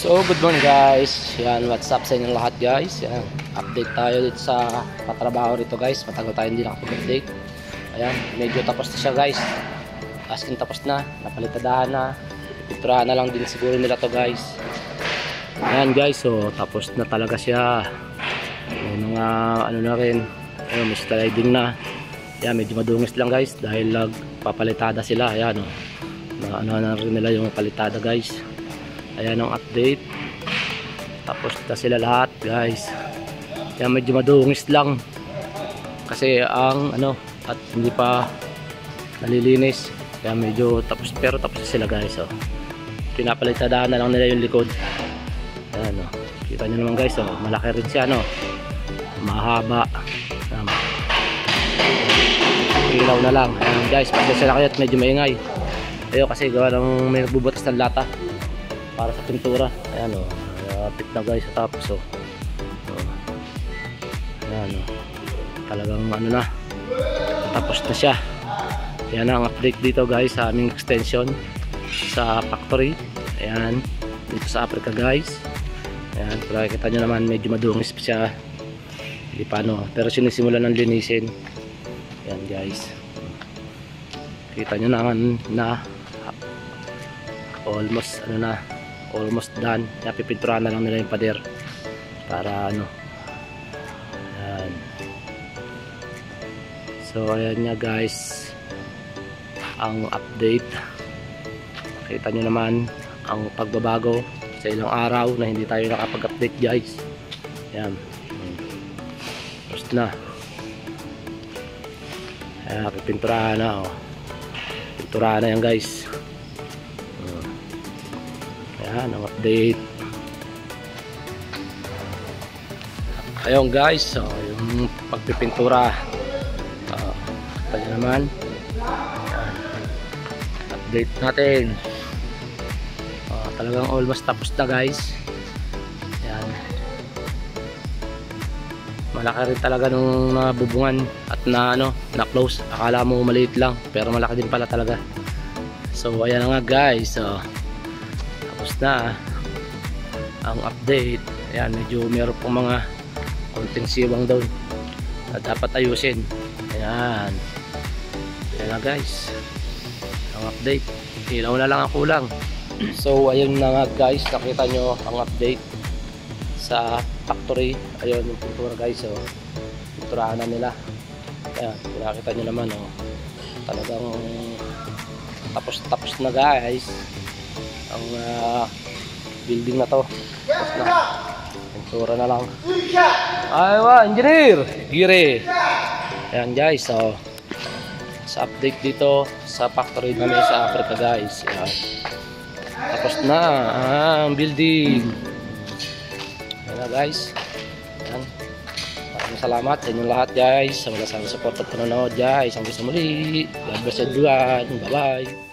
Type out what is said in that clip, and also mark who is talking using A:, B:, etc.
A: So, good morning guys. Yan, what's up sa inyong lahat guys. Yan, update tayo dito sa patrabaho rito guys. Matagal tayo hindi nakapag-update. Ayan, medyo tapos na siya guys. Askin tapos na, napalitadahan na. Ipinturahan na lang din siguro nila to guys. Ayan guys, so tapos na talaga siya. May mga ano na rin. Ayun, may sliding na. Ayan, medyo madungis lang guys dahil papalitada sila. Ayan, oh. Ano na rin nila yung palitada guys. Ayan ang update. Tapos na sila lahat guys. Kaya medyo madungis lang. Kasi ang ano at hindi pa nalilinis. Kaya medyo tapos, pero tapos na sila guys. Oh. Pinapalitadaan na lang nila yung likod. Ayan, oh. Kita nyo naman guys. Oh. Malaki rin siya, no? Mahaba. Ilaw na lang. Ayan guys. Pasensya na kayo at medyo maingay. Ayun kasi gawa ng may nagbubutas ng lata para sa pintura. Ayan o, pit na guys sa tapos o. Ayan o, talagang ano na, tapos na siya. Ayan ang update dito guys sa aming extension sa factory. Ayan, dito sa Africa guys. Ayan, pero kita nyo naman medyo madungis pa siya. Hindi pa ano, pero sinisimulan ng linisin. Ayan guys, kita nyo naman na almost ano na, almost done. Napipinturahan na lang nila yung pader para ano. Ayan. So ayan nga guys ang update. Nakita nyo naman ang pagbabago sa ilang araw na hindi tayo nakapag-update guys. Ayan, tapos na. Ayan, pipinturahan na oh. Pinturahan na yan guys. Ayan ang update. Ayun guys, so yung pagpipintura, tayo naman. Ayan, update natin. Talagang almost tapos na guys. Ayan, malaki rin talaga nung nabubungan at na ano, na close. Akala mo maliit lang pero malaki din pala talaga. So ayan na nga guys. So tapos na ang update. Ayan, medyo meron pong mga konting siwang doon na dapat ayusin. Ayan, ayan na guys ang update. Ilaw na lang ang kulang. So ayun na nga guys, nakita nyo ang update sa factory. Ayun yung pintura guys. So pinturahan na nila. Ayan, nakita nyo naman oh. Talagang tapos na guys ang building na to. Tapos na, pintura na lang. Aywa, engineer Gire. Ayan guys, so sa update dito sa factory namin sa Africa guys. Ayan, tapos na ang building. Ayan na guys. Ayan, maraming salamat sa inyong lahat guys sa walang support at panonood guys. Hanggang sa muli, God bless everyone. Bye bye.